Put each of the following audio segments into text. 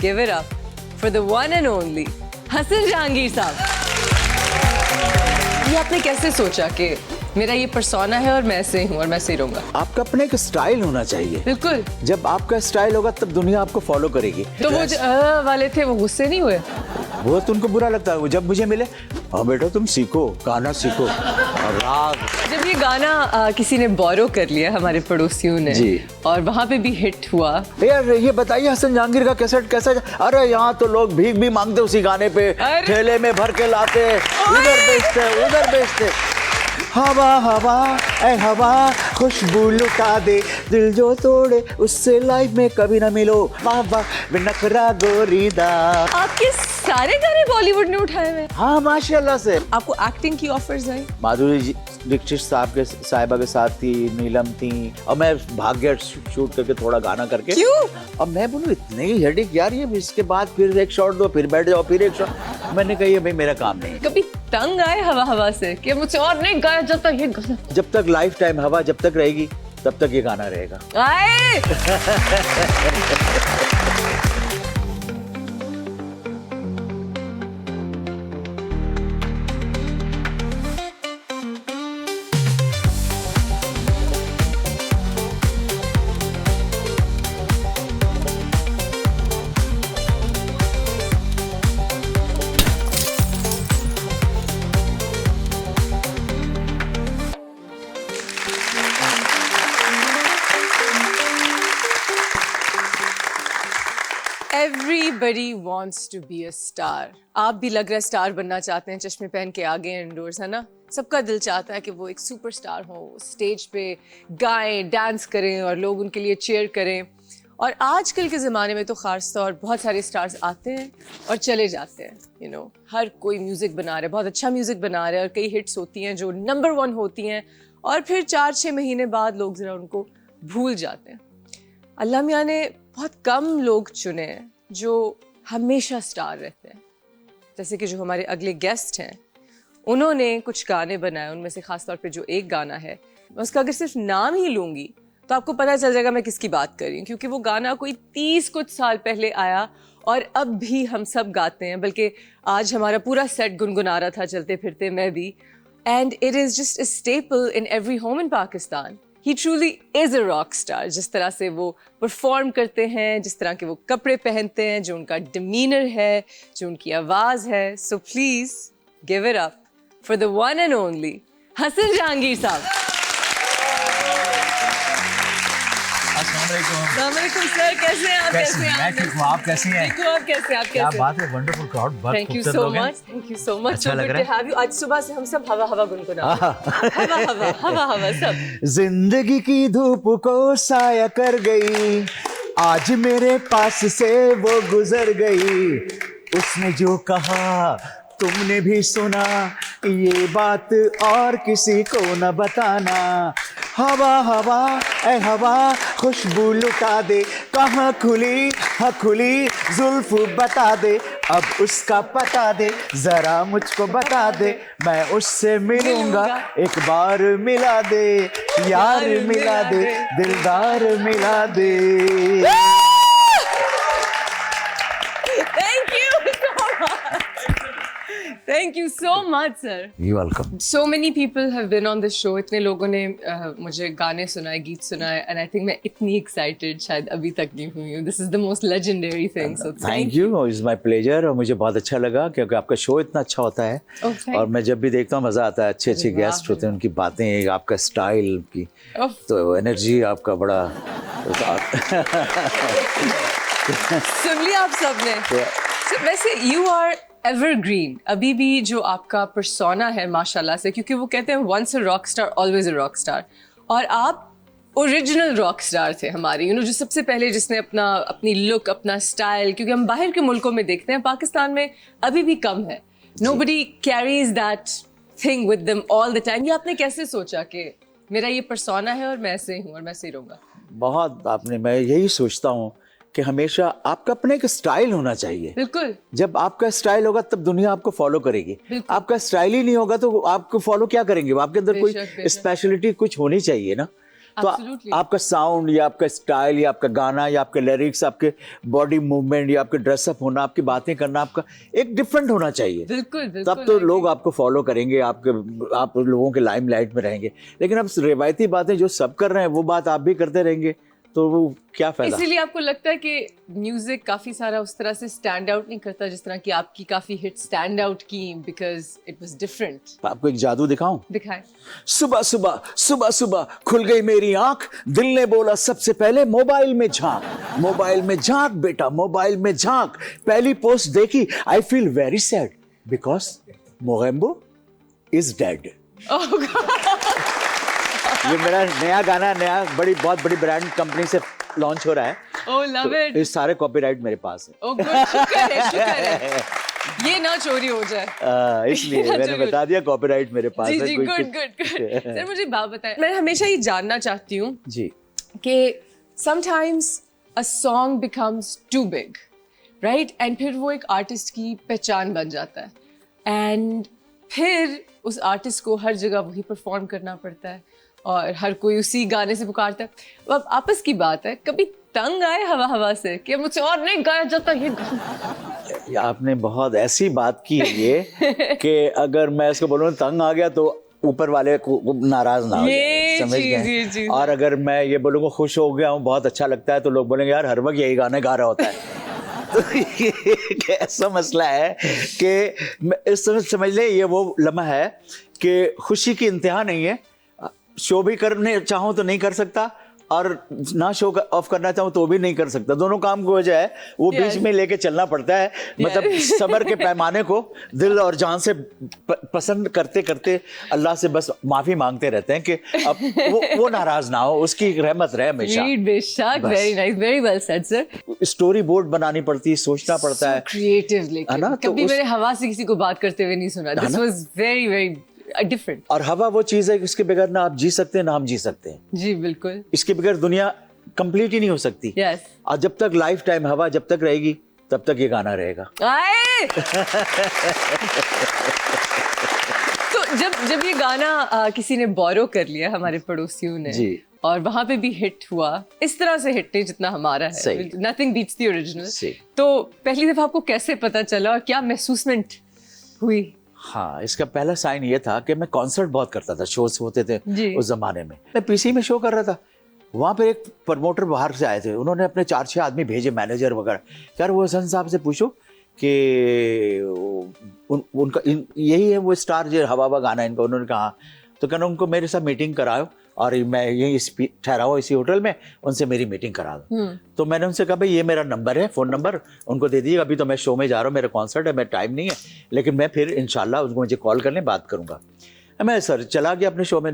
Give it up for the one and only Hasan Jahangir साहब। ये आपने कैसे सोचा कि मेरा ये पर्सोना है और मैं ऐसे ही हूँ और मैं ऐसे ही रहूंगा? आपका अपना एक स्टाइल होना चाहिए। बिल्कुल। जब आपका स्टाइल होगा तब दुनिया आपको फॉलो करेगी। तो वो जो वाले थे वो गुस्से नहीं हुए? वो तो उनको बुरा लगता है। जब मुझे मिले, हाँ बेटा तुम सीखो, गाना सीखो और राग। जब ये गाना किसी ने बोरो कर लिया हमारे पड़ोसियों ने जी, और वहाँ पे भी हिट हुआ। यार ये बताइए हसन जहांगीर का कैसेट कैसा? अरे यहाँ तो लोग भीख भी मांगते उसी गाने पे, ठेले में भर के लाते, इधर बेचते उधर बेचते। हवा हवा ऐ हवा खुशबू लुटा दे, दिल जो तोड़े उससे लाइफ में कभी ना मिलो, वाह वाह नखरा गोरीदा। आपके सारे गाने बॉलीवुड ने उठाए हुए? हाँ माशाल्लाह से। आपको एक्टिंग की ऑफर्स आई? माधुरी दीक्षित साहिबा के साथ थी, नीलम थी, और मैं भाग गया शूट करके थोड़ा गाना करके। क्यों? अब मैं बोलूँ इतनी हेडेक यार, ये इसके बाद फिर एक शॉट दो, फिर बैठ जाओ, फिर एक शॉट। मैंने कहा ये भाई मेरा काम नहीं। कभी तंग आए हवा हवा से कि मुझसे और नहीं गाया जब तक ये गाना? जब तक लाइफ टाइम हवा जब तक रहेगी तब तक ये गाना रहेगा। आए Everybody wants to be a star. आप भी लग रहा है स्टार बनना चाहते हैं, चश्मे पहन के आगे इंडोर्स, है ना? सबका दिल चाहता है कि वो एक सुपरस्टार हो, स्टेज पे गाएं, डांस करें और लोग उनके लिए चीयर करें। और आजकल के ज़माने में तो ख़ास तौर बहुत सारे स्टार्स आते हैं और चले जाते हैं। यू नो, हर कोई म्यूज़िक बना रहा है, बहुत अच्छा म्यूज़िक बना रहा है और कई हिट्स होती हैं जो नंबर 1 होती हैं और फिर 4-6 महीने बाद लोग ज़रा उनको भूल जाते हैं। अल्लाह मियाँ ने बहुत कम लोग चुने हैं जो हमेशा स्टार रहते हैं। जैसे कि जो हमारे अगले गेस्ट हैं, उन्होंने कुछ गाने बनाए, उनमें से ख़ास तौर पे जो एक गाना है, मैं उसका अगर सिर्फ नाम ही लूँगी तो आपको पता चल जाएगा मैं किसकी बात कर रही हूँ, क्योंकि वो गाना कोई 30 कुछ साल पहले आया और अब भी हम सब गाते हैं। बल्कि आज हमारा पूरा सेट गुनगुना रहा था चलते फिरते, मैं भी। And it is just a staple in every home in Pakistan. He truly is a rock star. जिस तरह से वो परफॉर्म करते हैं, जिस तरह के वो कपड़े पहनते हैं, जो उनका डिमीनर है, जो उनकी आवाज़ है। So please give it up for the one and only Hasan Jahangir साहब। अस्सलाम वालेकुम सर, कैसे हैं आप? कैसे हैं आप? मैं ठीक हूँ, आप कैसी हैं? ठीक हूँ, आप कैसे हैं? आप क्या कैसे? बात है, वंडरफुल क्राउड, बहुत Thank you खूबसूरत so लोग हैं। much. Thank you so much. अच्छा So लग good रहा to है। have you. आज सुबह से हम सब हवा हवा गुनगुना रहे हैं। हवा हवा हवा हवा सब। जिंदगी की धूप को साया कर गई, आज मेरे पास से वो गुजर गई। उसने जो कहा तुमने भी सुना, ये बात और किसी को न बताना। हवा हवा ऐ हवा खुशबू लुटा दे, कहाँ खुली हाँ खुली जुल्फ बता दे, अब उसका पता दे, जरा मुझको बता दे, मैं उससे मिलूंगा, एक बार मिला दे, यार मिला दे, दिलदार मिला दे। Thank you so much, sir. You're welcome. So many people have been on this show. इतने लोगों ने मुझे गाने सुनाए, गीत सुनाए, and I think मैं इतनी excited शायद अभी तक नहीं हुई हूँ. This is the most legendary thing. So thank you. It's my pleasure. और मुझे बहुत अच्छा लगा क्योंकि आपका शो इतना अच्छा होता है। और मैं जब भी देखता हूँ मज़ा आता है। अच्छे अच्छे गेस्ट होते हैं, उनकी बातें, आपका स्टाइल की तो एनर्जी आपका बड़ा सुन लिया आप सबने। वैसे you are evergreen. अभी भी जो आपका persona है माशाल्लाह से, क्योंकि वो कहते हैं once a rock star always a rock star, और आप ओरिजिनल रॉक स्टार थे हमारे, जो सबसे पहले जिसने अपनी लुक, अपना स्टाइल, क्योंकि हम बाहर के मुल्कों में देखते हैं, पाकिस्तान में अभी भी कम है। Nobody carries that thing with them all the time. ये आपने कैसे सोचा कि मेरा ये persona है और मैं ऐसे ही हूँ और मैं ऐसे ही रहूँगा? बहुत आपने, मैं यही सोचता हूँ कि हमेशा आपका अपना एक स्टाइल होना चाहिए। बिल्कुल। जब आपका स्टाइल होगा तब दुनिया आपको फॉलो करेगी। आपका स्टाइल ही नहीं होगा तो आपको फॉलो क्या करेंगे? आपके अंदर कोई स्पेशलिटी कुछ होनी चाहिए ना। तो Absolutely. आपका साउंड या आपका स्टाइल या आपका गाना या आपके लिरिक्स, आपके बॉडी मूवमेंट या आपके ड्रेसअप होना, आपकी बातें करना आपका एक डिफरेंट होना चाहिए। बिल्कुल बिल्कुल। तब तो I लोग agree. आपको फॉलो करेंगे, आप लोगों के लाइमलाइट में रहेंगे। लेकिन अब रिवायती बातें जो सब कर रहे हैं वो बात आप भी करते रहेंगे तो वो क्या फायदा। इसीलिए आपको लगता है कि म्यूजिक काफी सारा उस तरह से स्टैंड आउट नहीं करता जिस तरह की आपकी काफी हिट स्टैंड आउट की, बिकॉज इट वाज डिफरेंट। आपको एक जादू दिखाऊं? दिखाएं। सुबह सुबह सुबह सुबह खुल गई मेरी आंख, दिल ने बोला सबसे पहले मोबाइल में झांक, मोबाइल में झांक बेटा, मोबाइल में झांक। पहली पोस्ट देखी, I feel very sad because Mogambo is dead. ये मेरा नया गाना, बहुत बड़ी ब्रांड कंपनी से लॉन्च हो रहा है। ओह लव इट। ये सारे कॉपीराइट मेरे पास है। ओह गुड, शुक्र है। ये ना चोरी हो जाए। इसलिए मैंने बता दिया कॉपीराइट मेरे पास जी है। जी, कोई गुड गुड गुड। सर मुझे बात बताएं, मैं हमेशा ये जानना चाहती हूँ जी कि sometimes a song becomes too big, right? And फिर वो एक आर्टिस्ट की पहचान बन जाता है, and फिर उस आर्टिस्ट को हर जगह वही परफॉर्म करना पड़ता है और हर कोई उसी गाने से पुकारता है। अब आपस की बात है, कभी तंग आए हवा हवा से कि मुझसे और नहीं गाया जाता ये गाना? आपने बहुत ऐसी बात की है ये कि अगर मैं इसको बोलूँ तंग आ गया तो ऊपर वाले को नाराज ना हो जाए, समझ जी, गए? जी। और अगर मैं ये बोलूँगा खुश हो गया हूँ, बहुत अच्छा लगता है, तो लोग बोलेंगे यार हर वक्त यही गाने गा रहा होता है। तो ये एक ऐसा मसला है कि इस समय समझ लें ये वो लम्हा है कि खुशी की इंतहा नहीं है। शो भी करने चाहूँ तो नहीं कर सकता और ना शो ऑफ करना चाहूँ तो भी नहीं कर सकता। दोनों काम की वजह है वो बीच में लेके चलना पड़ता है। मतलब सब्र के पैमाने को दिल और जान से पसंद करते करते अल्लाह से बस माफी मांगते रहते हैं कि अब वो नाराज ना हो, उसकी रहमत रहे हमेशा। बेशक, very nice, very well said sir. Story board बनानी पड़ती है, सोचना पड़ता है, क्रिएटिव। लेकिन ना? तो कभी मैंने हवा से किसी को बात करते हुए नहीं सुना। This was very very different. और हवा वो चीज है इसके बगैर ना आप जी सकते हैं ना हम जी सकते हैं। जी बिल्कुल। इसके बगैर दुनिया कंप्लीट ही नहीं हो सकती। यस। और जब तक लाइफ टाइम हवा जब तक रहेगी तब तक ये गाना रहेगा। आए तो जब ये गाना किसी ने बोरो कर लिया, हमारे पड़ोसियों ने जी, और वहां पे भी हिट हुआ, इस तरह से हिट नहीं जितना हमारा है, नथिंग बीट्स द ओरिजिनल, तो पहली दफा आपको कैसे पता चला और क्या महसूसमेंट हुई? हाँ, इसका पहला साइन ये था कि मैं कॉन्सर्ट बहुत करता था, शोज होते थे उस जमाने में। मैं पीसी में शो कर रहा था, वहाँ पे एक प्रमोटर बाहर से आए थे, उन्होंने अपने 4-6 आदमी भेजे, मैनेजर वगैरह। यार वो हसन साहब से पूछो कि उनका यही है वो स्टार जो हवा हवा गाना इनका। उन्होंने कहा तो कहना उनको मेरे साथ मीटिंग कराओ और मैं यही ठहरा हुआ इसी होटल में, उनसे मेरी मीटिंग करा दो। तो मैंने उनसे कहा भाई ये मेरा नंबर है, फ़ोन नंबर उनको दे दीजिएगा। अभी तो मैं शो में जा रहा हूँ, मेरा कॉन्सर्ट है, मेरा टाइम नहीं है, लेकिन मैं फिर इंशाल्लाह उनको मुझे कॉल करने बात करूँगा। मैं सर चला गया अपने शो में।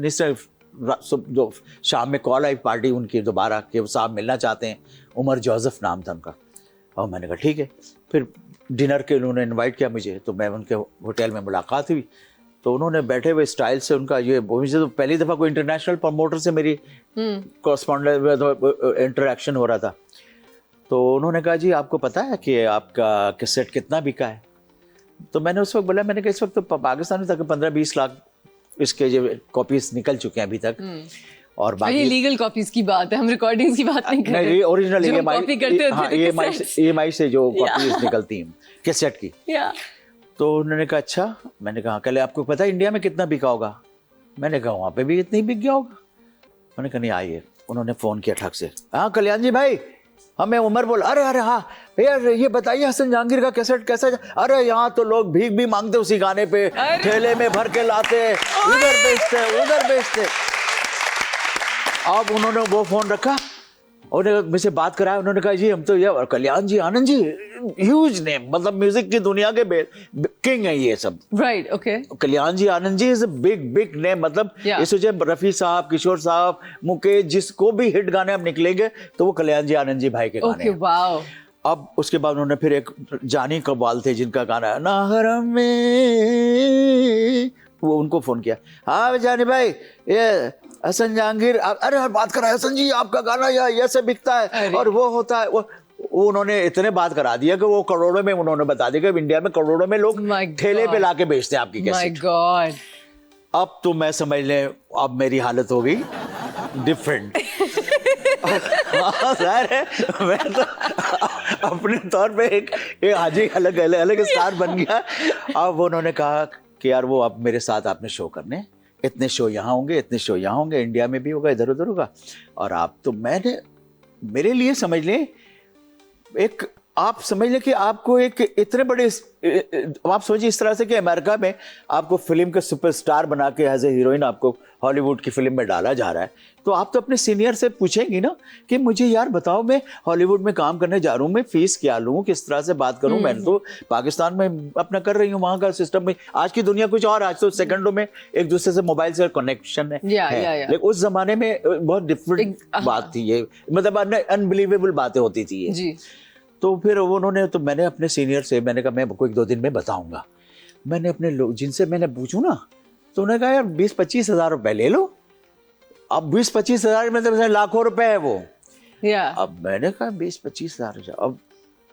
जो शाम में कॉल आई पार्टी उनकी दोबारा कि वो साहब मिलना चाहते हैं, उमर जोसेफ नाम था उनका। और मैंने कहा ठीक है। फिर डिनर के उन्होंने इन्वाइट किया मुझे, तो मैं उनके होटल में मुलाकात हुई। तो उन्होंने बैठे हुए स्टाइल से उनका ये मुझे तो पहली दफ़ा कोई इंटरनेशनल प्रमोटर से मेरी कॉरेस्पॉन्डेंट इंटरेक्शन हो रहा था। तो उन्होंने कहा जी आपको पता है कि आपका कैसेट कितना बिका है? तो मैंने उस वक्त बोला, मैंने कहा इस वक्त तो पाकिस्तान में तक 15-20 लाख इसके जो कॉपीज निकल चुके हैं अभी तक। और बाकी ये लीगल कॉपीज की बात है, हम रिकॉर्डिंग्स की बात नहीं कर रहे। नहीं, ओरिजिनल EMI से जो कॉपीज निकलती हैं कैसेट की। तो उन्होंने कहा अच्छा। मैंने कहा कल आपको पता है इंडिया में कितना बिका होगा? मैंने कहा वहाँ पे भी इतनी बिक गया होगा। उन्होंने कहा नहीं आइए। उन्होंने फ़ोन किया ठग से, हाँ कल्याण जी भाई, हमें उमर बोला। अरे हाँ भैया ये बताइए हसन जहांगीर का कैसेट कैसा? अरे यहाँ तो लोग भीख भी मांगते उसी गाने पे, ठेले में भर के लाते, उधर बेचते उधर बेचते। अब उन्होंने वो फ़ोन रखा, उन्होंने मुझसे बात कराया। उन्होंने कहा जी हम तो ये कल्याण जी आनंद जी ह्यूज नेम, मतलब म्यूजिक की दुनिया के किंग है ये सब। Right, okay. Kalyan ji Anand ji is a big name. मतलब ये सोचे रफी साहब, किशोर साहब, मुकेश, जिसको भी हिट गाने अब निकलेंगे तो वो कल्याण जी आनंद जी भाई के गाने हैं। वाओ। अब उसके बाद उन्होंने फिर एक जानी कव्वाल थे जिनका गाना है ना हरम में, वो उनको फोन किया। हाँ जानी भाई ये हसन जहांगीर, अरे बात करा हसन जी आपका गाना ये से बिकता है और वो होता है। वो उन्होंने इतने बात करा दिया कि वो करोड़ों में उन्होंने बता दिया कि इंडिया में करोड़ों में लोग ठेले पे लाके बेचते हैं आपकी कैसेट। My God. अब तो मैं समझ लें अब मेरी हालत हो गई डिफरेंट। सर मैं तो अपने तौर पे एक आज ही अलग अलग अलग स्टार बन गया। अब उन्होंने कहा कि यार वो अब मेरे साथ आपने शो करने, इतने शो यहाँ होंगे, इतने शो यहाँ होंगे, इंडिया में भी होगा, इधर उधर होगा, और आप तो मैंने मेरे लिए समझ लें एक, आप समझ लें कि आपको एक इतने बड़े, आप सोचिए इस तरह से कि अमेरिका में आपको फिल्म के सुपरस्टार बना के एज ए हीरोइन आपको हॉलीवुड की फिल्म में डाला जा रहा है, तो आप तो अपने सीनियर से पूछेंगी ना कि मुझे यार बताओ मैं हॉलीवुड में काम करने जा रहा हूँ, मैं फीस क्या लूँ, किस तरह से बात करूँ। मैंने तो पाकिस्तान में अपना कर रही हूँ, वहाँ का सिस्टम में, आज की दुनिया कुछ और, आज तो सेकंडों में एक दूसरे से मोबाइल से कनेक्शन है, लेकिन उस जमाने में बहुत डिफरेंट बात थी ये, मतलब अनबिलीवेबल बातें होती थी ये। तो फिर उन्होंने, तो मैंने अपने सीनियर से मैंने कहा मैं आपको 1-2 दिन में बताऊंगा। मैंने अपने लोग जिनसे मैंने पूछूं ना, तो उन्होंने कहा यार 20-25 हज़ार रुपए ले लो। अब 20-25 हज़ार मतलब लाखों रुपए है वो। अब मैंने कहा 20-25 हज़ार। अब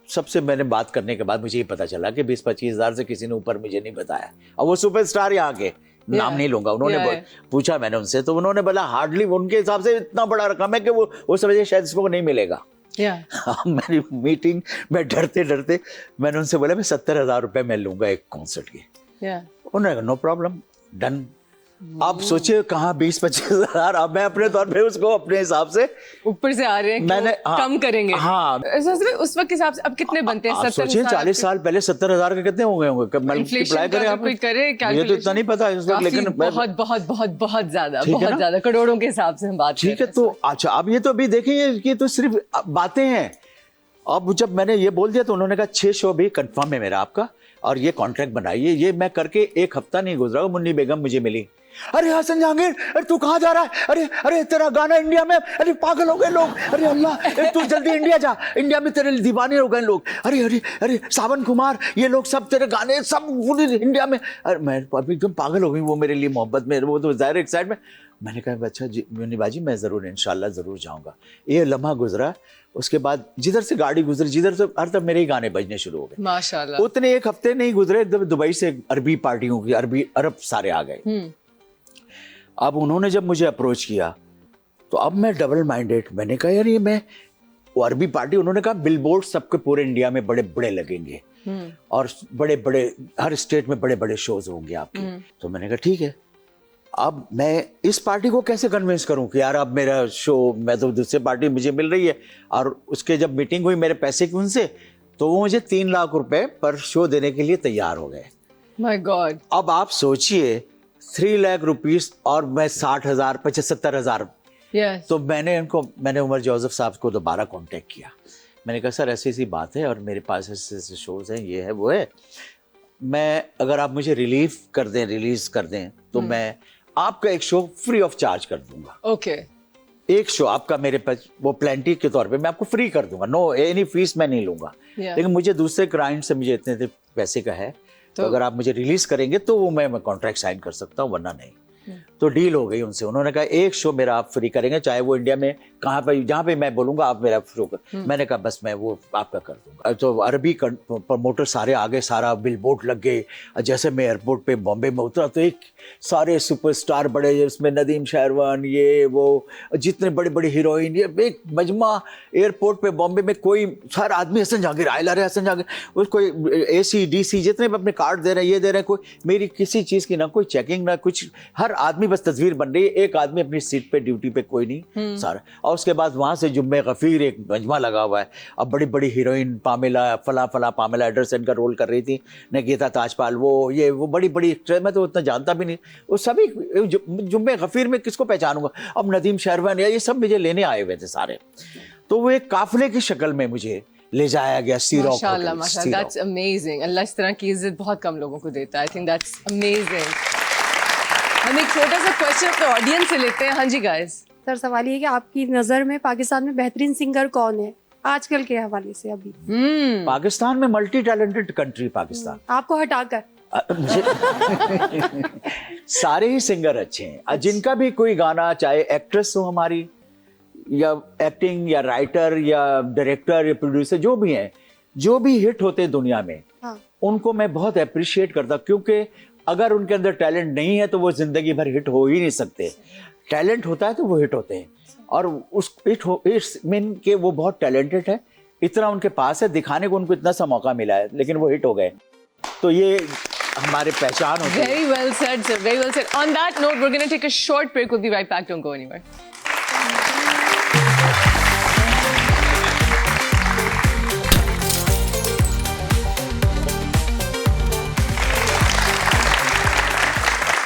सबसे मैंने बात करने के बाद मुझे ये पता चला कि 20-25 हज़ार से किसी ने ऊपर मुझे नहीं बताया, और वो सुपरस्टार यहाँ के, नाम नहीं लूंगा, उन्होंने पूछा मैंने उनसे, तो उन्होंने बोला हार्डली, उनके हिसाब से इतना बड़ा रकम है कि वो समझे शायद इसको नहीं मिलेगा। मेरी मीटिंग में डरते डरते मैंने उनसे बोला मैं 70,000 रुपए मैं लूंगा एक कॉन्सर्ट के। उन्होंने कहा नो प्रॉब्लम, डन। आप सोचिए कहाँ 20-25 हज़ार, अब मैं अपने तौर पे उसको अपने हिसाब से ऊपर से आ रहे हैं, मैंने कम करेंगे। उस वक्त के हिसाब से अब कितने बनते हैं? 70 सोचिए 40 साल पहले 70,000 के कितने होंगे मल्टीप्लाई करें आप, मुझे तो इतना नहीं पता इस वक्त, लेकिन बहुत बहुत बहुत बहुत ज्यादा करोड़ों के हिसाब से हम बात कर रहे हैं। ठीक है, तो अच्छा अब ये तो अभी देखिए ये तो सिर्फ बातें हैं। अब जब मैंने ये बोल दिया तो उन्होंने कहा 6 शो भी कंफर्म है मेरा आपका, और ये कॉन्ट्रैक्ट बनाइए। ये मैं करके 1 हफ्ता नहीं गुजरा, मुन्नी बेगम मुझे मिली। अरे हसन जहांगीर, अरे तू कहाँ जा रहा है? अरे अरे तेरा गाना इंडिया में, अरे पागल हो गए लोग, अरे अल्लाह तू जल्दी इंडिया जा, इंडिया में तेरे दीवाने हो गए लोग, अरे अरे अरे सावन कुमार, ये लोग सब तेरे गाने सब पूरी इंडिया में। अरे मैं एकदम पागल हो गई, वो मेरे लिए मोहब्बत में, वो तो ज़ाहिर एक्साइटमेंट। मैंने कहा अच्छा जी मुन्नी बाजी मैं ज़रूर इंशाल्लाह ज़रूर जाऊँगा। ये लम्हा गुजरा, उसके बाद जिधर से गाड़ी गुजरी, जिधर से हर तरफ मेरे ही गाने बजने शुरू हो गए माशाल्लाह। उतने 1 हफ्ते नहीं गुजरे, दुबई से अरबी पार्टियों की अरब सारे आ गए। अब उन्होंने जब मुझे अप्रोच किया तो अब मैं डबल माइंडेड, मैंने कहा यार ये मैं, वो अरबी पार्टी, उन्होंने कहा बिलबोर्ड सबके पूरे इंडिया में बड़े बड़े लगेंगे और बड़े बड़े हर स्टेट में बड़े बड़े शोज होंगे आपके। तो मैंने कहा ठीक है, अब मैं इस पार्टी को कैसे कन्विंस करूं कि यार अब मेरा शो, मैं तो दूसरी पार्टी मुझे मिल रही है, और उसके जब मीटिंग हुई मेरे पैसे की उनसे, तो वो मुझे 3 लाख रुपए पर शो देने के लिए तैयार हो गए। My God. अब आप सोचिए 3 लाख रुपीस और मैं 60,000 75,000। तो मैंने उमर जोसेफ साहब को दोबारा कांटेक्ट किया। मैंने कहा सर ऐसी ऐसी बात है और मेरे पास ऐसे शोज हैं, ये है वो है, मैं अगर आप मुझे रिलीज कर दें तो मैं आपका एक शो फ्री ऑफ चार्ज कर दूंगा। ओके। एक शो आपका मेरे पास वो प्लेंटी के तौर पे मैं आपको फ्री कर दूंगा, नो एनी फीस मैं नहीं लूंगा। लेकिन मुझे दूसरे क्लाइंट से मुझे इतने पैसे का है, तो अगर आप मुझे रिलीज करेंगे तो वो मैं कॉन्ट्रैक्ट साइन कर सकता हूँ, वरना नहीं। तो डील हो गई उनसे, उन्होंने कहा एक शो मेरा आप फ्री करेंगे, चाहे वो इंडिया में कहाँ पे जहाँ पे मैं बोलूँगा आप मेरा शो कर। मैंने कहा बस मैं वो आपका कर दूंगा। तो अरबी प्रमोटर सारे आगे, सारा बिलबोर्ड लग गए। जैसे मैं एयरपोर्ट पे बॉम्बे में उतरा तो एक सारे सुपरस्टार बड़े, उसमें नदीम शेरवान, ये वो जितने बड़े बड़े हीरोइन, ये एक मजमा एयरपोर्ट पे बॉम्बे में, कोई हर आदमी हसन जहांगीर आयला रहे, हसन जहांगीर, उसको AC DC जितने भी अपने कार्ड दे रहे हैं, ये दे रहे हैं, कोई मेरी किसी चीज़ की ना कोई चेकिंग ना कुछ, हर आदमी बस तस्वीर बन रही है, एक आदमी अपनी सीट पे ड्यूटी पे, कोई नहीं सारा। और उसके बाद वहाँ से जुम्मे गफीर एक मजमा लगा हुआ है। अब बड़ी बड़ी हीरोइन पामेला पामेला एंडरसन का रोल कर रही थी, नगीता ताजपाल, वो बड़ी बड़ी, मैं तो उतना जानता भी नहीं, वो सभी जुम्मे गफीर में किसको पहचानूंगा। अब नदीम शेरवान ये सब मुझे लेने आए हुए थे सारे, तो वो एक काफिले की शक्ल में मुझे ले जाया गया सी रॉक। माशाल्लाह माशाल्लाह, दैट्स अमेजिंग। अल्लाह इस तरह की इज्जत बहुत कम लोगों को देता है। I think that's amazing. हम एक छोटा सा क्वेश्चन अपने ऑडियंस से लेते हैं। हाँ जी गाइस। सर सवाल ये कि आपकी नज़र में पाकिस्तान में बेहतरीन सिंगर कौन है आजकल के हवाले से अभी? पाकिस्तान में मल्टी टैलेंटेड कंट्री पाकिस्तान, आपको हटाकर मुझे सारे ही सिंगर अच्छे हैं। जिनका भी कोई गाना, चाहे एक्ट्रेस हो हमारी, या एक्टिंग, या राइटर, या डायरेक्टर, या प्रोड्यूसर, जो भी हैं, जो भी हिट होते हैं दुनिया में, उनको मैं बहुत अप्रिशिएट करता हूँ, क्योंकि अगर उनके अंदर टैलेंट नहीं है तो वो जिंदगी भर हिट हो ही नहीं सकते। टैलेंट होता है तो वो हिट होते हैं, और उस इट्स मीन के वो बहुत टैलेंटेड है, इतना उनके पास है, दिखाने को उनको इतना सा मौका मिला है, लेकिन वो हिट हो गए। तो ये हमारे पहचान होती है। Very well said, sir. Very well said. On that note, we're going to take a short break. We'll be right back. Don't go anywhere.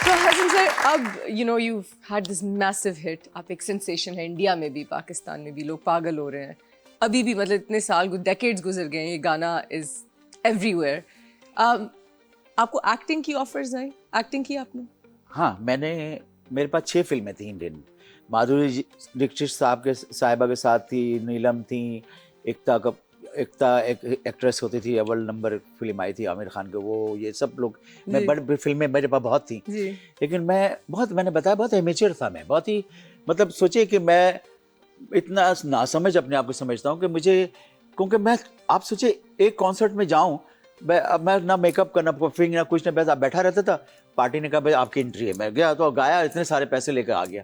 So, Hasan sir, अब you've had this massive hit. आप एक sensation है India में भी, पाकिस्तान में भी, लोग पागल हो रहे हैं। अभी भी मतलब इतने साल, decades गुजर गए, ये गाना is everywhere. आपको एक्टिंग की ऑफर्स आई? एक्टिंग की आपने? हाँ, मेरे पास 6 फिल्में थी इंडियन। माधुरी दीक्षित साहिबा के साथ थी, नीलम थी, एकता एक एक्ट्रेस होती थी, अव्वल नंबर फिल्म आई थी आमिर खान के, वो ये सब लोग, मैं बड़ी फिल्में मेरे पास बहुत थी जी। लेकिन मैंने बताया बहुत एमेच्योर था मैं, बहुत ही मतलब सोचिए कि मैं इतना नासमझ अपने आप को समझता हूँ कि मुझे, क्योंकि मैं, आप सोचिए एक कॉन्सर्ट में जाऊँ, मैं ना मेकअप करना, परफॉर्मिंग ना कुछ, ना बस आप बैठा रहता था, पार्टी ने कहा भाई आपकी एंट्री है, मैं गया तो गाया, इतने सारे पैसे लेकर आ गया।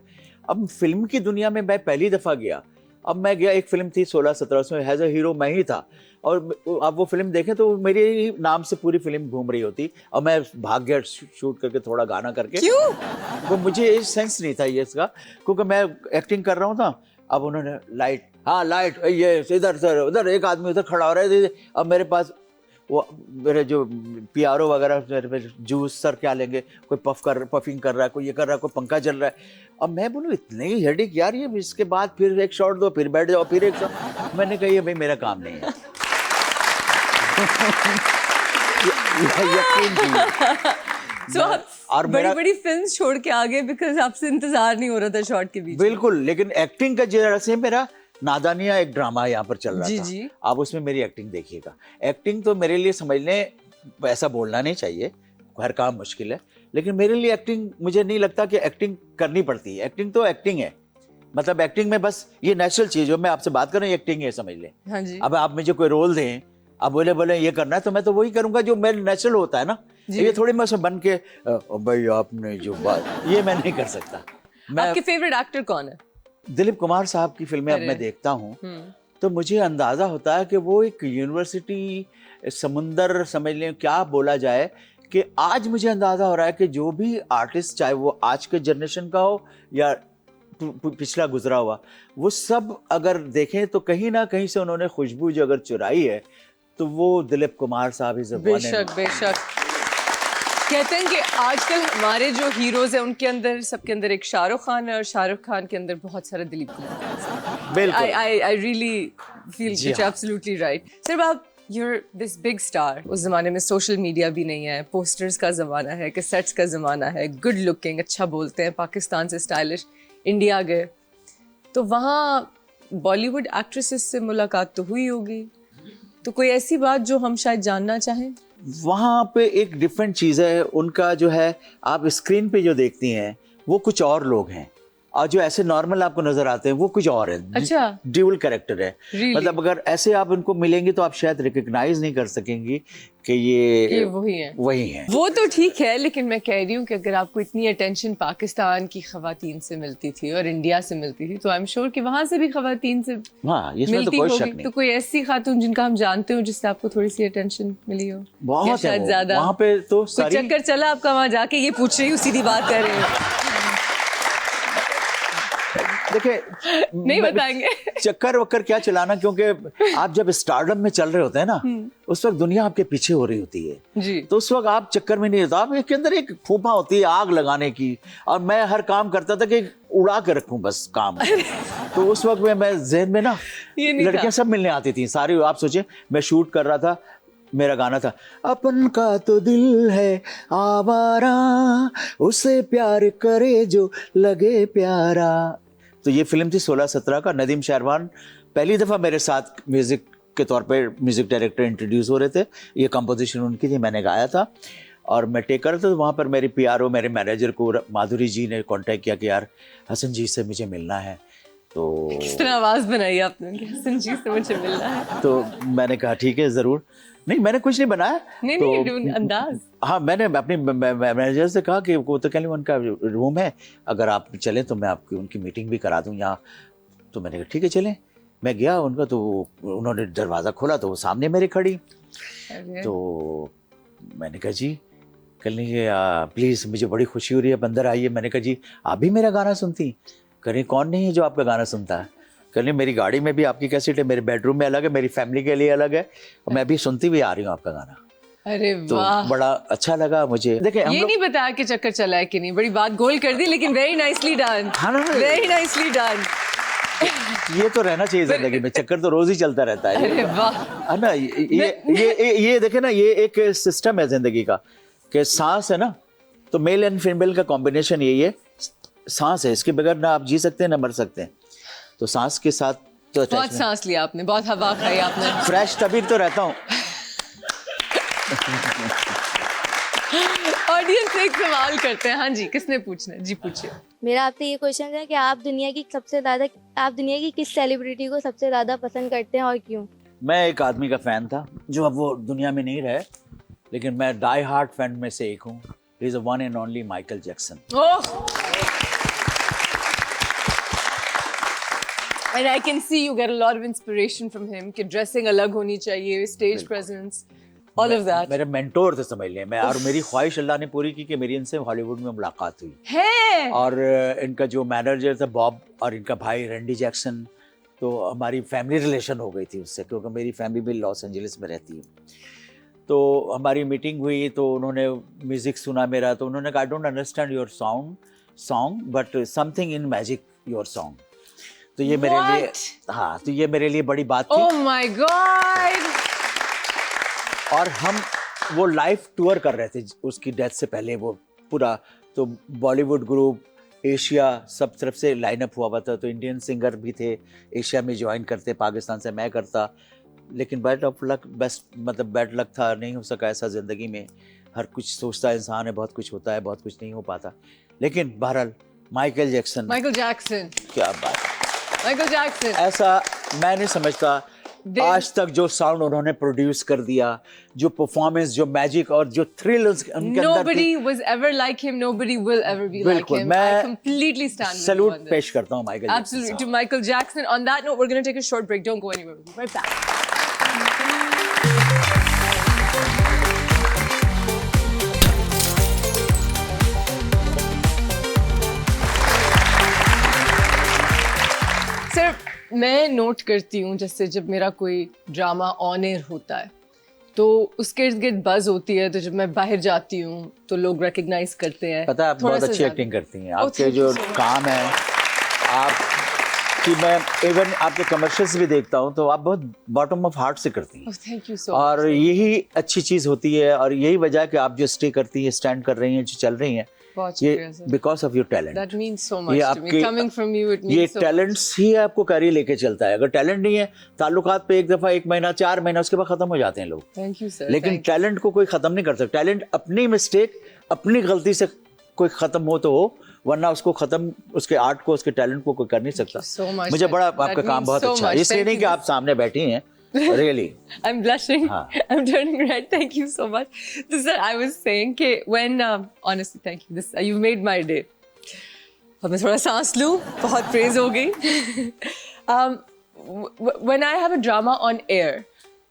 अब फिल्म की दुनिया में मैं पहली दफ़ा गया, अब मैं गया, एक फिल्म थी 16-17, उसमें हैज़ अ हीरो मैं ही था, और अब वो फिल्म देखें तो मेरे ही नाम से पूरी फिल्म घूम रही होती, और मैं भाग गया शूट करके, थोड़ा गाना करके। क्यों? वो मुझे सेंस नहीं था ये इसका, क्योंकि मैं एक्टिंग कर रहा हूँ था। अब उन्होंने लाइट, हाँ लाइट, ये इधर सर, उधर एक आदमी उधर खड़ा हो रहा है, अब मेरे पास वो मेरे जो PRO वगैरह, मेरे जूस सर क्या लेंगे, कोई पफिंग कर रहा है, कोई ये कर रहा है, कोई पंखा चल रहा है। अब मैं बोलूँ इतने ही हेडेक यार, ये इसके बाद फिर एक शॉट दो, फिर बैठ जाओ, फिर एक शॉट। मैंने कहा ये भाई मेरा काम नहीं है। यकीन कीजिए। So, आप बड़ी फिल्म छोड़ के आ गए बिकॉज आपसे इंतजार नहीं हो रहा था शॉट के बीच। बिल्कुल, लेकिन एक्टिंग का जरा से मेरा नादानिया एक ड्रामा यहाँ पर चल रहा था जी। आप उसमें मेरी एक्टिंग देखिएगा। एक्टिंग तो मेरे लिए समझ लें, ऐसा बोलना नहीं चाहिए, हर काम मुश्किल है, लेकिन मेरे लिए एक्टिंग, मुझे नहीं लगता कि एक्टिंग करनी पड़ती है। एक्टिंग तो एक्टिंग है, मतलब एक्टिंग में बस ये नेचुरल चीज जो मैं आपसे बात कर रहा हूँ, एक्टिंग है, समझ लें। हाँ जी। अब आप मुझे कोई रोल दें, आप बोले ये करना है, तो मैं तो वही करूंगा जो मेरे नेचुरल होता है ना। ये थोड़ी मैं उसमें बन के भाई आपने जो बात, ये मैं नहीं कर सकता। आपके फेवरेट एक्टर कौन है? दिलीप कुमार साहब की फिल्में अब मैं देखता हूँ तो मुझे अंदाजा होता है कि वो एक यूनिवर्सिटी, समुंदर समझ लें, क्या बोला जाए, कि आज मुझे अंदाजा हो रहा है कि जो भी आर्टिस्ट, चाहे वो आज के जनरेशन का हो या पिछला गुजरा हुआ, वो सब अगर देखें तो कहीं ना कहीं से उन्होंने खुशबू जो अगर चुराई है तो वो दिलीप कुमार साहब ही। बेशक बेशक। कहते हैं कि आजकल हमारे जो हीरोज हैं उनके अंदर, सबके अंदर एक शाहरुख खान है, और शाहरुख खान के अंदर बहुत सारा दिलीप कुमार। बिल्कुल, I really feel that you're absolutely right. Sir, आप you're this big star. उस जमाने में सोशल मीडिया भी नहीं है, पोस्टर्स का जमाना है, कैसेट्स का जमाना है, गुड लुकिंग, अच्छा बोलते हैं, पाकिस्तान से स्टाइलिश, इंडिया गए तो वहाँ बॉलीवुड एक्ट्रेसेस से मुलाकात तो हुई होगी, तो कोई ऐसी बात जो हम शायद जानना चाहें? वहाँ पे एक डिफरेंट चीज़ है, उनका जो है, आप स्क्रीन पे जो देखती हैं वो कुछ और लोग हैं, और जो ऐसे नॉर्मल आपको नजर आते हैं वो कुछ और है। अच्छा, ड्यूल कैरेक्टर है। really? मतलब अगर ऐसे आप इनको मिलेंगे तो आप शायद रिकग्नाइज नहीं कर सकेंगी कि ये वही है। वो तो ठीक है, लेकिन मैं कह रही हूँ कि अगर आपको इतनी अटेंशन पाकिस्तान की खवातीन से मिलती थी और इंडिया से मिलती थी, तो आई एम श्योर कि वहाँ से भी खवातीन से मिलती होगी। तो कोई ऐसी खातून जिनका हम जानते हो जिससे आपको थोड़ी सी अटेंशन मिली हो? बहुत शायद ज्यादा वहाँ पे तो कुछ चक्कर चला आपका वहाँ जाके? ये पूछ रही हूँ, सीधी बात कर रही हूँ। देखिए, नहीं बताएंगे चक्कर वक्कर क्या चलाना, क्योंकि आप जब स्टारडम में चल रहे होते हैं ना, उस वक्त दुनिया आपके पीछे हो रही होती है जी। तो उस वक्त आप चक्कर में नहीं होता, आप इसके अंदर एक फूफा होती है आग लगाने की, और मैं हर काम करता था कि उड़ा के रखूं बस काम। तो उस वक्त में मैं ज़हन में ना, लड़कियां सब मिलने आती थी सारी। आप सोचिए, मैं शूट कर रहा था, मेरा गाना था अपन का तो दिल है आवारा, उसे प्यार करे जो लगे प्यारा। तो ये फिल्म थी 16-17 का। नदीम शाहरवान पहली दफ़ा मेरे साथ म्यूज़िक के तौर पे म्यूज़िक डायरेक्टर इंट्रोड्यूस हो रहे थे। ये कंपोजिशन उनकी थी, मैंने गाया था और मैं टेक कर रहा था। तो वहाँ पर मेरी PRO, मेरे मैनेजर को माधुरी जी ने कांटेक्ट किया कि यार हसन जी से मुझे मिलना है। तो किस तरह आवाज़ बनाई आपने कि हसन जी से मुझे मिलना है? तो मैंने कहा ठीक है ज़रूर। नहीं मैंने कुछ नहीं बनाया। नहीं तो, नहीं, अंदाज। हाँ मैंने अपने मैनेजर से कहा कि वो तो कह उनका रूम है, अगर आप चलें तो मैं आपकी उनकी मीटिंग भी करा दूँ यहाँ। तो मैंने कहा ठीक है चलें। मैं गया उनका, तो उन्होंने दरवाज़ा खोला तो वो सामने मेरे खड़ी। तो मैंने कहा जी कल नहीं प्लीज़ मुझे बड़ी खुशी हो रही है, आप अंदर आइए। मैंने कहा जी आप भी मेरा गाना सुनती? कह रही कौन नहीं है जो आपका गाना सुनता है? कह रही मेरी गाड़ी में भी आपकी कैसेट है, मेरे बेडरूम में अलग है, मेरी फैमिली के लिए अलग है, और मैं भी सुनती हुई आ रही हूँ आपका गाना। अरे तो वाह, बड़ा अच्छा लगा मुझे। देखिए ये नहीं बताया कि चक्कर चला है कि नहीं, बड़ी बात गोल कर दी, लेकिन वेरी नाइसली डन, हाँ ना, वेरी नाइसली डन। ये तो रहना चाहिए जिंदगी में, चक्कर तो रोज ही चलता रहता है। अरे वाह, है ना, ये देखे ना, ये एक सिस्टम है जिंदगी का कि सांस है ना, तो मेल एंड फीमेल का कॉम्बिनेशन यही है, सांस है, इसके बगैर ना आप जी सकते हैं ना मर सकते हैं। तो सांस के साथ तो बहुत सांस लिया आपने, बहुत हवा खाई आपने। फ्रेश तभी तो रहता हूँ। ऑडियंस से एक सवाल करते हैं। हाँ जी, किसने पूछना है? जी पूछिए। मेरा आपसे ये क्वेश्चन है कि आप दुनिया की किस सेलिब्रिटी को सबसे ज्यादा पसंद करते हैं और क्यों? मैं एक आदमी का फैन था जो अब वो दुनिया में नहीं रहे, लेकिन मैं डाई हार्ट फैन में से एक हूँ। He is one and only Michael Jackson. And I can see you get a lot of inspiration from him कि ड्रेसिंग अलग होनी चाहिए, stage presence, all of that. मेरे मेंटोर थे समझ लें। मैं और मेरी ख्वाहिश अल्लाह ने पूरी की कि मेरी इनसे हॉलीवुड में मुलाकात हुई है। और इनका जो मैनेजर था बॉब और इनका भाई रैंडी जैक्सन, तो हमारी फैमिली रिलेशन हो गई थी उससे, क्योंकि मेरी फैमिली भी लॉस एंजलिस में रहती है। तो हमारी मीटिंग हुई तो उन्होंने म्यूज़िक सुना मेरा, तो उन्होंने कहा I don't understand your song but something in magic your song. तो ये मेरे लिए, हाँ तो ये मेरे लिए बड़ी बात थी। Oh my God! और हम वो लाइव टूर कर रहे थे उसकी डेथ से पहले, वो पूरा, तो बॉलीवुड ग्रुप एशिया सब तरफ से लाइनअप हुआ था, तो इंडियन सिंगर भी थे एशिया में ज्वाइन करते, पाकिस्तान से मैं करता, लेकिन bad of luck, bad luck था, नहीं हो सका ऐसा ज़िंदगी में। हर कुछ सोचता है इंसान है, बहुत कुछ होता है, बहुत कुछ नहीं हो पाता, लेकिन बहरहाल माइकल जैक्सन, क्या बात है, माइकल जैक्सन ऐसा मैं नहीं समझता आज तक जो साउंड उन्होंने प्रोड्यूस कर दिया, जो परफॉर्मेंस, जो मैजिक और जो थ्रिल उनके अंदर थी, nobody was ever like him, nobody will ever be like बिल्कुल, him. I completely stand with you salute on this. पेश करता हूँ माइकल जैक्सन Absolutely, साहब। to Michael Jackson. On that note, we're going to take a short break. Don't go anywhere. We'll be right back. Sir, मैं note करती हूँ जैसे जब मेरा कोई ड्रामा ऑन एयर होता है तो उसके इर्द गिर्द बज होती है, तो जब मैं बाहर जाती हूँ तो लोग रिकग्नाइज करते हैं। पता है आप थोड़ा बहुत सा अच्छी ज्यादा। एक्टिंग करती हैं, Oh, आपके thank जो you so much. काम है, आप कि मैं इवन आपके कमर्शियल्स भी देखता हूँ तो आप बहुत बॉटम ऑफ हार्ट से करती हैं। Oh, thank you so और much. यही अच्छी चीज़ होती है, और यही वजह है कि आप जो स्टे करती हैं, स्टैंड कर रही हैं, जो चल रही हैं, बहुत ये शुक्रिया sir. Because of your talent. That means so much to me. Coming from you, it ये means so much. टैलेंट्स ही आपको कैरी लेके चलता है। अगर टैलेंट नहीं है, ताल्लुकात पे एक दफ़ा, 1 महीना, 4 महीना, उसके बाद ख़त्म हो जाते हैं लोग। Thank you sir. लेकिन Thank you. टैलेंट को कोई ख़त्म नहीं कर सकता। टैलेंट अपनी मिस्टेक, अपनी गलती से कोई ख़त्म हो तो हो, वरना उसको ख़त्म, उसके आर्ट को, उसके टैलेंट को कोई कर नहीं सकता। so much. मुझे बड़ा That आपका काम means बहुत so अच्छा है, much. इसलिए Thank नहीं you. कि आप सामने बैठी हैं, रियली। I'm blushing. हाँ. I'm turning red. Thank you so much. So, sir, I was saying that when, honestly, thank you. This you've made my day. अब मैं थोड़ा सांस लूँ, बहुत praise हो गई. When I have a drama on air,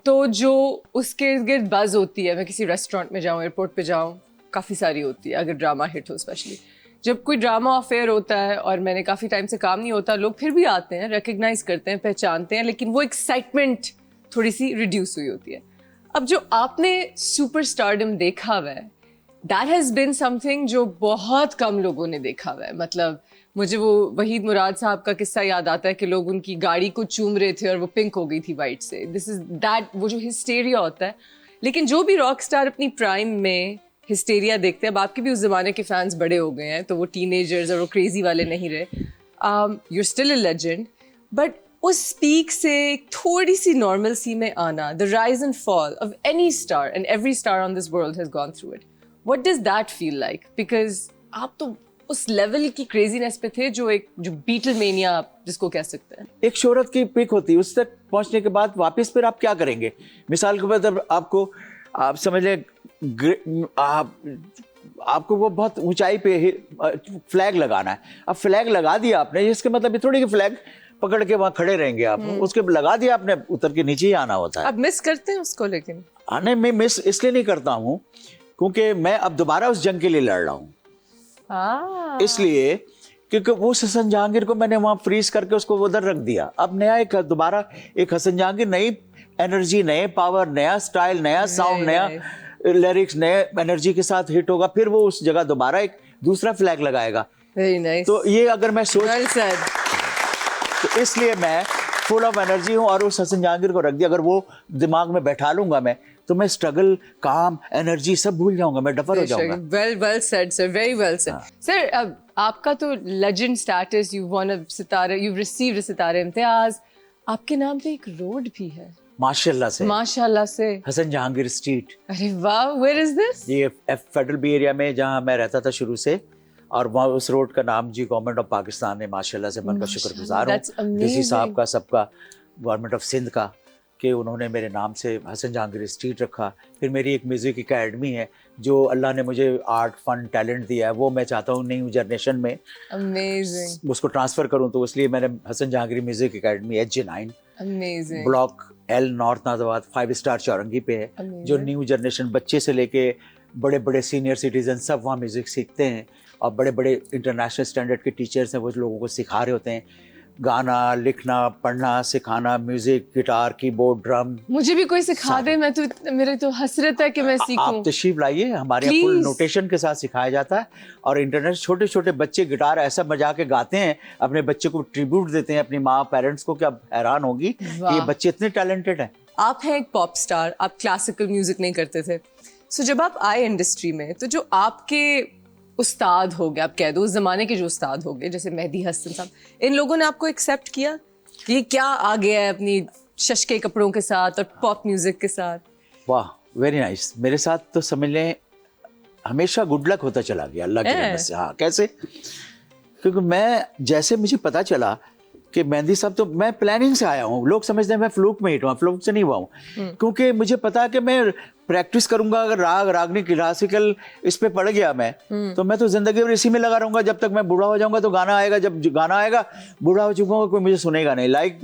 तो जो उसके इर्द बज़ होती है, मैं किसी रेस्टोरेंट में जाऊँ, एयरपोर्ट पे जाऊँ, काफ़ी सारी होती है अगर ड्रामा हिट हो स्पेशली। जब कोई ड्रामा ऑफ एयर होता है और मैंने काफ़ी टाइम से काम नहीं होता, लोग फिर भी आते हैं, रिकग्नाइज करते हैं, पहचानते हैं, लेकिन वो एक्साइटमेंट थोड़ी सी रिड्यूस हुई होती है। अब जो आपने सुपर स्टारडम देखा हुआ है, दैट हैज़ बिन समथिंग जो बहुत कम लोगों ने देखा हुआ है। मतलब मुझे वो वहीद मुराद साहब का किस्सा याद आता है कि लोग उनकी गाड़ी को चूम रहे थे और वो पिंक हो गई थी वाइट से। दिस इज दैट, वो जो हिस्टेरिया होता है। लेकिन जो भी रॉक स्टार अपनी प्राइम में हिस्टेरिया देखते हैं, अब आपके भी उस ज़माने के फैंस बड़े हो गए हैं, तो वो टीनेजर्स और वो क्रेजी वाले नहीं रहे। You are still a legend, but उस पीक से थोड़ी सी नॉर्मल सी में आना, the rise and fall of any star and every star on this world has gone through it, what does that feel like? Because आप तो उस लेवल की क्रेजीनेस पे थे जो बीटल मेनिया जिसको कह सकते हैं? एक शोहरत की पिक होती है, उस तक पहुंचने के बाद वापस फिर आप क्या करेंगे? मिसाल के मतलब आप समझ लें आपको वो बहुत ऊंचाई पे फ्लैग लगाना है। अब फ्लैग लगा दिया आपने, इसके मतलब ये थोड़ी कि फ्लैग पकड़ के वहां खड़े रहेंगे आप, उसके लगा दिया आपने, उतर के नीचे ही आना होता है। आप मिस करते हैं उसको? लेकिन नहीं, मैं मिस इसलिए नहीं करता हूँ क्योंकि मैं अब दोबारा उस जंग के लिए लड़ रहा हूँ। इसलिए क्योंकि वो हसन जहांगीर को मैंने वहां फ्रीज करके उसको उधर रख दिया। अब नया दोबारा एक हसन जहांगीर, नई एनर्जी, नए पावर, नया स्टाइल, नया साउंड, नया लिरिक्स, नए एनर्जी के साथ हिट होगा, फिर वो उस जगह दोबारा एक दूसरा फ्लैग लगाएगा। Very nice. तो ये अगर मैं सोच, वेल सेड। तो इसलिए मैं फुल ऑफ एनर्जी हूँ और उस हसन जहांगीर को रख दिया। अगर वो दिमाग में बैठा लूंगा मैं, तो मैं स्ट्रगल, काम, एनर्जी सब भूल जाऊंगा, मैं डफर हो जाऊंगा। Well said sir, very well said sir. अब आपका तो लेजेंड स्टेटस, यू वन अ सितारे, यू रिसीव्ड सितारे इम्तियाज, आपके नाम पे एक रोड भी है माशाल्लाह से, हसन जहांगीर स्ट्रीट। अरे वाह, वेयर इज दिस? ये फेडरल बी एरिया में जहाँ मैं रहता था शुरू से, और वहाँ उस रोड का नाम जी गवर्नमेंट ऑफ पाकिस्तान ने माशाल्लाह से बनकर शुक्रगुजार हूँ डीसी साहब का, सबका, गवर्नमेंट ऑफ सिंध का, कि उन्होंने मेरे नाम से हसन जहांगीर स्ट्रीट रखा। फिर मेरी एक म्यूज़िक एकेडमी है जो अल्लाह ने मुझे आर्ट, फन, टैलेंट दिया है, वो मैं चाहता हूँ न्यू जनरेशन में अमेजिंग उसको ट्रांसफ़र करूँ, तो इसलिए मैंने Hasan Jahangir music academy HJ9 amazing block L north Najabad 5 star Chaurangi पे है, जो न्यू जनरेशन बच्चे से लेके बड़े बड़े सीनियर सिटीजन सब वहाँ म्यूज़िक सीखते हैं, और बड़े बड़े इंटरनेशनल स्टैंडर्ड के टीचर्स हैं, वो लोगों को सिखा रहे होते हैं गाना, लिखना, पढ़ना, सिखाना, म्यूजिक, गिटार, कीबोर्ड, ड्रम। मुझे भी कोई सिखा दे, मैं तो, मेरे तो हसरत है कि मैं सीखूं। आप तशरीफ लाइए, हमारे यहाँ फुल नोटेशन के साथ सिखाया जाता है, और इंटरनेट छोटे छोटे बच्चे गिटार ऐसा बजा के गाते हैं, अपने बच्चे को ट्रिब्यूट देते हैं, अपनी माँ पेरेंट्स को, कि आप हैरान होगी कि ये बच्चे इतने टैलेंटेड हैं। आप हैं एक पॉप स्टार, आप क्लासिकल म्यूजिक नहीं करते थे, सो जब आप आए इंडस्ट्री में, तो जो आपके उस्ताद हो गए, आप कह दो उस जमाने के जो उस्ताद हो गए, जैसे मेहदी हसन साहब, इन लोगों ने आपको एक्सेप्ट किया? ये क्या आ गया है अपनी शशके कपड़ों के साथ और पॉप म्यूजिक के साथ? वाह, वेरी नाइस। मेरे साथ तो समझ लें हमेशा गुड लक होता चला गया अल्लाह की रहमत से। हाँ, कैसे? क्योंकि मैं, जैसे मुझे पता चला कि मेहंदी साहब, तो मैं प्लानिंग से आया हूँ, लोग समझते हैं मैं फ्लूक में हिट हुआ, फ्लूक से नहीं हुआ हूँ, क्योंकि मुझे पता है कि मैं प्रैक्टिस करूंगा। अगर रागनी क्लासिकल इस पे पड़ गया मैं, तो मैं तो जिंदगी भर इसी में लगा रहूंगा, जब तक मैं बूढ़ा हो जाऊंगा तो गाना आएगा, जब गाना आएगा बूढ़ा हो चुका हूँ, कोई मुझे सुनेगा नहीं। लाइक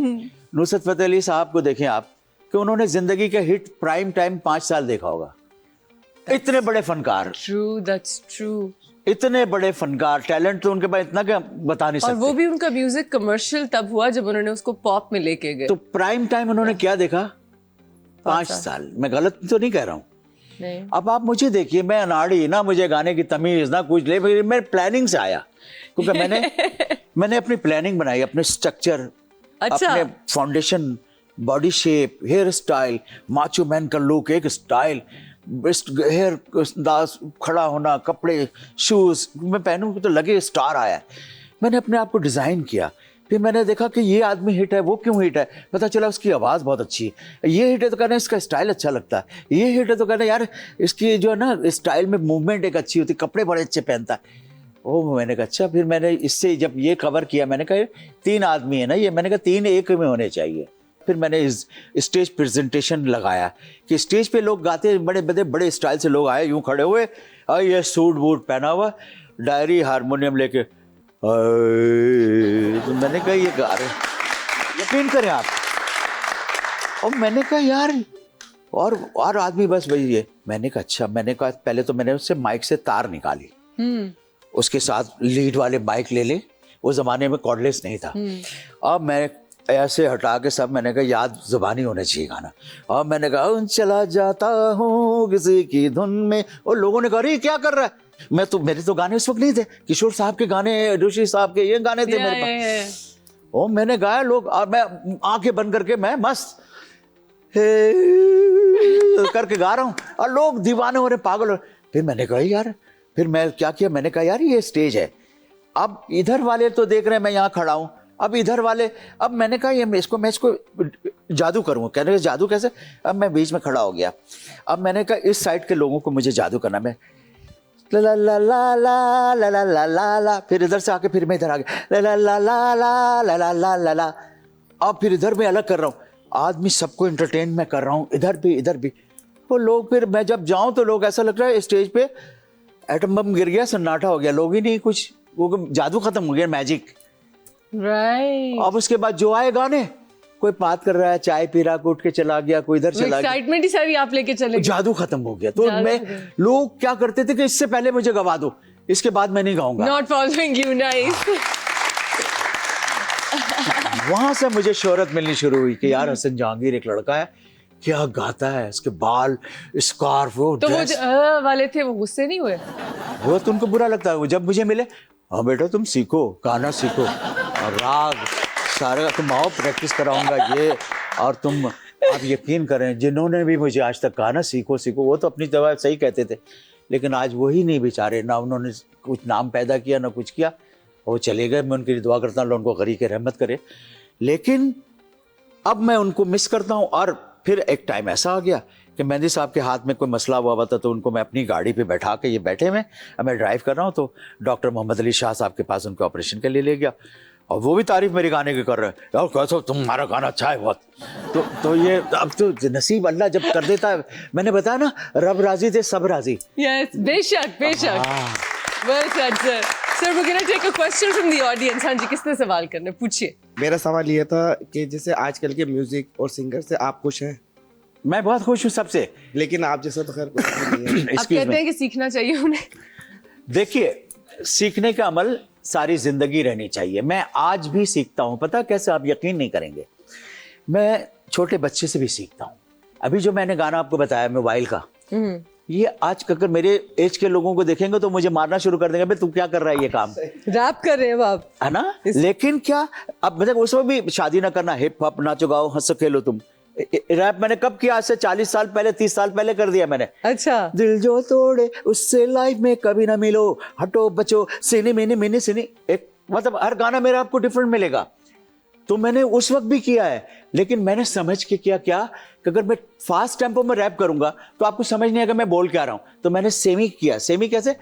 नुसरत फतेह अली साहब को देखें आप, कि उन्होंने जिंदगी का हिट प्राइम टाइम 5 साल देखा होगा। इतने बड़े फनकार, ट्रू, दैट्स ट्रू, इतने बड़े फनकार, टैलेंट तो उनके पास इतना कि बता नहीं सकते। और वो भी उनका म्यूजिक कमर्शियल तब हुआ जब उन्होंने उसको पॉप में लेके गए। तो प्राइम टाइम उन्होंने क्या देखा? 5 साल। मैं गलत तो नहीं कह रहा हूँ। नहीं। अब आप मुझे देखिए, मैं अनाड़ी ना, मुझे गाने की तमीज ना कुछ, ले मैं प्लानिंग से आया, क्योंकि मैंने अपनी प्लानिंग बनाई, अपने स्ट्रक्चर, अपने foundation, body shape, hair style, macho man का लुक, एक स्टाइल, बेस्ट हेयर अंदाज, खड़ा होना, कपड़े, शूज मैं पहनूं तो लगे स्टार आया। मैंने अपने आप को डिज़ाइन किया, फिर मैंने देखा कि ये आदमी हिट है, वो क्यों हिट है, पता चला उसकी आवाज़ बहुत अच्छी है। ये हिट है तो कहना इसका स्टाइल अच्छा लगता है, ये हिट है तो कहना यार इसकी जो है ना स्टाइल में मूवमेंट एक अच्छी होती, कपड़े बड़े अच्छे पहनता है। ओह, मैंने कहा अच्छा। फिर मैंने इससे जब ये कवर किया, मैंने कहा 3 आदमी है ना ये, मैंने कहा 3 एक में होने चाहिए। फिर मैंने इस स्टेज प्रेजेंटेशन लगाया कि स्टेज पे लोग गाते, बड़े स्टाइल से लोग आए, यूं खड़े हुए, ये सूट बूट पहना हुआ, डायरी, हारमोनियम लेके, तो मैंने कहा ये गा रहे, यकीन करें आप। और मैंने कहा यार, और आदमी बस वही है। मैंने कहा अच्छा। मैंने कहा पहले तो मैंने उससे माइक से तार निकाली, उसके साथ लीड वाले माइक ले ले, उस जमाने में कॉर्डलेस नहीं था। अब मैं ऐसे हटा के सब, मैंने कहा याद जुबानी होना चाहिए गाना। और मैंने कहा चला जाता हूँ किसी की धुन में, और लोगों ने कहा अरे क्या कर रहा है। मेरे तो गाने उस वक्त नहीं थे, किशोर साहब के गाने, ऋषि साहब के ये गाने थे मेरे पास। और मैंने गाया, लोग, और मैं आंखें बंद करके मैं मस्त करके गा रहा हूँ, और लोग दीवाने हो रहे, पागल हो। फिर मैंने कहा यार, फिर मैं क्या किया, मैंने कहा यार ये स्टेज है, अब इधर वाले तो देख रहे हैं मैं यहाँ खड़ा हूँ, अब इधर वाले, अब मैंने कहा मैं इसको जादू करूँगा। कहने का जादू कैसे? अब मैं बीच में खड़ा हो गया। अब मैंने कहा इस साइड के लोगों को मुझे जादू करना। मैं ला ला ला ला ला ला ला ला ला ला, फिर इधर से आके फिर मैं इधर आ गया ला ला ला ला ला ला ला ला ला ला, अब फिर इधर मैं अलग कर रहा हूँ, आदमी सबको एंटरटेन मैं कर रहा हूँ, इधर भी वो लोग, फिर मैं जब जाऊं तो लोग ऐसा लग रहा है स्टेज पे एटम बम गिर गया, सन्नाटा हो गया, लोग ही नहीं कुछ, वो जादू खत्म हो गया, मैजिक। राइट। अब उसके बाद जो आए गाने, कोई बात कर रहा है, चाय पी रहा, उठ के चला गया, कोई इधर चला गया, एक्साइटमेंट ही सारी आप लेके चले गए। जादू खत्म हो गया। तो मैं, लोग क्या करते थे कि इससे पहले मुझे गवा दो, इसके बाद मैं नहीं गाऊंगा। Not following you, nice. वहां से मुझे शोहरत मिलनी शुरू हुई कि यार हसन जहांगीर एक लड़का है, क्या गाता है, इसके बाल, स्कार्फ, वो तो वो ड्रेस। जो वाले थे वो गुस्से नहीं हुए? वो तो उनको बुरा लगता है। वो जब मुझे मिले, हाँ बेटा तुम सीखो, गाना सीखो, और राग सारे तुम आओ, प्रैक्टिस कराऊंगा ये, और तुम, आप यकीन करें जिन्होंने भी मुझे आज तक कहा ना सीखो सीखो, वो तो अपनी जगह सही कहते थे, लेकिन आज वही नहीं बेचारे, ना उन्होंने कुछ नाम पैदा किया ना कुछ किया, वो चले गए। मैं उनके लिए दुआ करता हूँ, अल्लाह उनको गरी के रहमत करे, लेकिन अब मैं उनको मिस करता हूँ। और फिर एक टाइम ऐसा आ गया कि मेहंदी साहब के हाथ में कोई मसला हुआ था, तो उनको मैं अपनी गाड़ी पे बैठा के, ये बैठे में, अब मैं ड्राइव कर रहा हूँ, तो डॉक्टर मोहम्मद अली शाह साहब के पास उनके ऑपरेशन के लिए ले गया, और वो भी तारीफ मेरे गाने की कर रहे हैं, यार कैसा तुम्हारा गाना अच्छा है बहुत। तो ये अब तो नसीब अल्लाह जब कर देता है, मैंने बताया ना, रब राजी थे सब राजी। यस, बेशक बेशक। Well said sir. Sir we gonna take a question from the audience. हाँ जी, किसने सवाल करना है, पूछिए। मेरा सवाल ये था कि जैसे आजकल के म्यूजिक और सिंगर से आप खुश हैं? मैं बहुत खुश हूँ सबसे, लेकिन आप जैसा तो खैर कुछ नहीं है। आप कहते हैं कि सीखना चाहिए उन्हें। देखिए, सीखने का अमल सारी जिंदगी रहनी चाहिए। मैं आज भी सीखता हूँ, पता कैसे, आप यकीन नहीं करेंगे, मैं छोटे बच्चे से भी सीखता हूँ। अभी जो मैंने गाना आपको बताया मोबाइल का, ये आज अगर मेरे एज के लोगों को देखेंगे तो मुझे मारना शुरू कर देंगे, भाई तू क्या कर रहा है ये काम, रैप कर रहे हैं आप, है ना। लेकिन क्या, अब मतलब उसमें भी शादी ना करना, हिप हॉप नाचो गाओ हंसो खेलो तुम, रैप मैंने कब किया, आज से 40 साल पहले, 30 साल पहले कर दिया मैंने। अच्छा। दिल जो तोड़े उससे लाइफ में कभी ना मिलो, हटो बचो सिनी मिनी सिनी, एक मतलब हर गाना मेरा आपको डिफरेंट मिलेगा। तो मैंने उस वक्त भी किया है, लेकिन मैंने समझ के किया क्या कि अगर मैं फास्ट टेम्पो में रैप करूंगा तो आपको समझ नहीं आएगा मैं बोल क्या रहा हूं। तो मैंने सेमी किया। सेमी कैसे,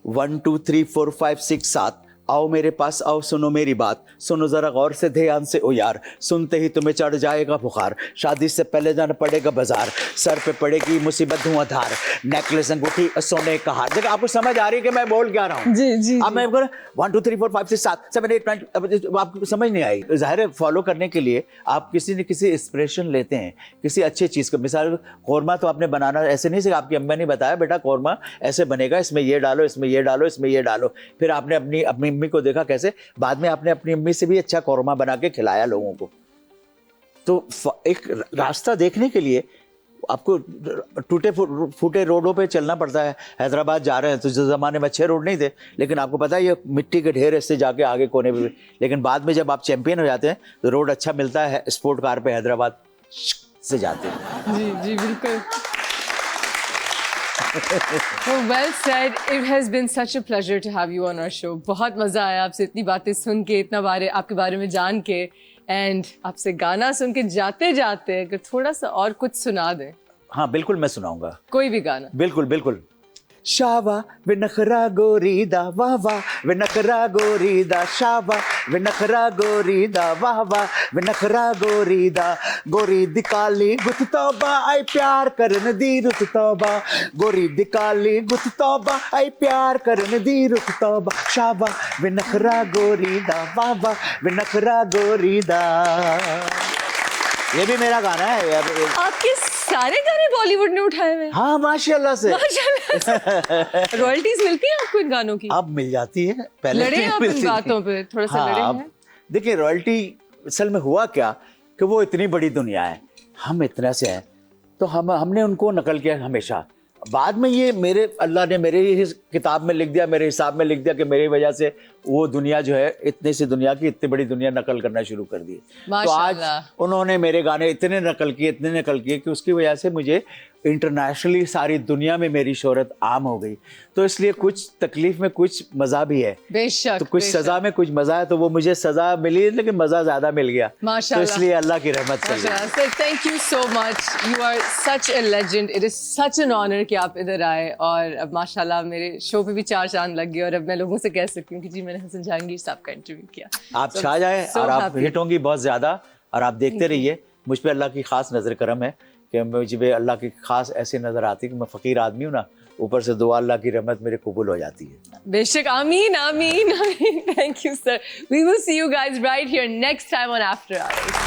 1 2 3 4 5 6 7, आओ मेरे पास आओ सुनो मेरी बात, सुनो जरा गौर से ध्यान से ओ यार, सुनते ही तुम्हें चढ़ जाएगा बुखार, शादी से पहले जाना पड़ेगा बाजार, सर पे पड़ेगी मुसीबत धुआंधार, नेकलेस अंगूठी सोने का हार। देखो आपको समझ आ रही है कि मैं बोल क्या रहा हूँ। जी जी। अब मैं 1 2 3 4 5 6 7 7 8 9, आपको समझ नहीं आई। जाहिर है फॉलो करने के लिए आप किसी न किसी इंस्पिरेशन लेते हैं, किसी अच्छी चीज़ को। मिसाल कौरमा तो आपने बनाना ऐसे नहीं, सिर्फ आपकी अम्मा ने बताया बेटा कौरमा ऐसे बनेगा, इसमें ये डालो, इसमें ये डालो, इसमें ये डालो, फिर आपने अपनी अम्मी को देखा कैसे, बाद में आपने अपनी अम्मी से भी अच्छा कौरमा बना के खिलाया लोगों को। तो एक रास्ता देखने के लिए आपको टूटे फूटे रोडों पे चलना पड़ता है। हैदराबाद जा रहे हैं तो जिस ज़माने में अच्छे रोड नहीं थे, लेकिन आपको पता है ये मिट्टी के ढेर इससे जाके आगे कोने पे, लेकिन बाद में जब आप चैंपियन हो जाते हैं तो रोड अच्छा मिलता है, स्पोर्ट कार पे हैदराबाद से जाते हैं। जी जी बिल्कुल। Well said. It has been such a pleasure to have you on our show. बहुत मज़ा आया आपसे इतनी बातें सुन के, इतना आपके बारे में जान के, एंड आपसे गाना सुन के जाते जाते अगर थोड़ा सा और कुछ सुना दें। हाँ बिल्कुल, मैं सुनाऊंगा कोई भी गाना। बिल्कुल बिल्कुल। शावा वे नखरा गोरी दा वाह वाह, वे नखरा गोरी दा शावा, वे नखरा गोरी दा वाह वाह, वे नखरा गोरी दा, गोरी दिकाली गुत तौबा आई प्यार करन दी रुत तौबा, गोरी दिकाली गुत तौबा आई प्यार करन दी रुत तौबा, शावा वे नखरा गोरी दा वाह वाह, वे नखरा गोरी दा। ये भी मेरा गाना है यार। आपके सारे गाने बॉलीवुड ने उठाए हुए हैं। हाँ माशाल्लाह से। रॉयल्टीज मिलती है आपको इन गानों की? अब मिल जाती है, पहले लड़े नहीं आप इन मिलती थी। बातों पे थोड़ा सा हाँ, लड़े अब हैं? देखिए रॉयल्टी असल में हुआ क्या कि वो इतनी बड़ी दुनिया है, हम इतना से हैं, तो हमने उनको नकल किया हमेशा। बाद में ये मेरे अल्लाह ने मेरे ही किताब में लिख दिया, मेरे हिसाब में लिख दिया कि मेरी वजह से वो दुनिया जो है इतने सी दुनिया की इतनी बड़ी दुनिया नकल करना शुरू कर दी। तो आज माशाल्लाह। उन्होंने मेरे गाने इतने नकल किए कि उसकी वजह से मुझे इंटरनेशनली सारी दुनिया में मेरी शोहरत आम हो गई। तो इसलिए कुछ तकलीफ में कुछ मज़ा भी है, बेशक तो कुछ सज़ा में कुछ मज़ा है। तो वो मुझे सज़ा मिली लेकिन मज़ा ज़्यादा मिल गया, तो माशाल्लाह। इसलिए अल्लाह की रहमत से। Sir thank you so much, you are such a legend, it is such an honour कि आप इधर आए। और अब माशाल्लाह मेरे शो पे भी 4 चांद लग गए और अब मैं लोगों से कह सकती हूँ कि जी मैंने हसन जहांगीर साहब का इंटरव्यू किया। आप छा जाए और आप हिट होंगी बहुत ज़्यादा, और आप देखते रहिए। मुझ पे अल्लाह की ख़ास नज़र करम है कि मुझे अल्लाह की ख़ास ऐसी नज़र आती है कि मैं फ़कीर आदमी हूँ ना, ऊपर से दुआ अल्लाह की रहमत मेरे कबूल हो जाती है। बेशक, आमीन आमीन आमीन। Thank you sir, we will see you guys right here next time on after hours.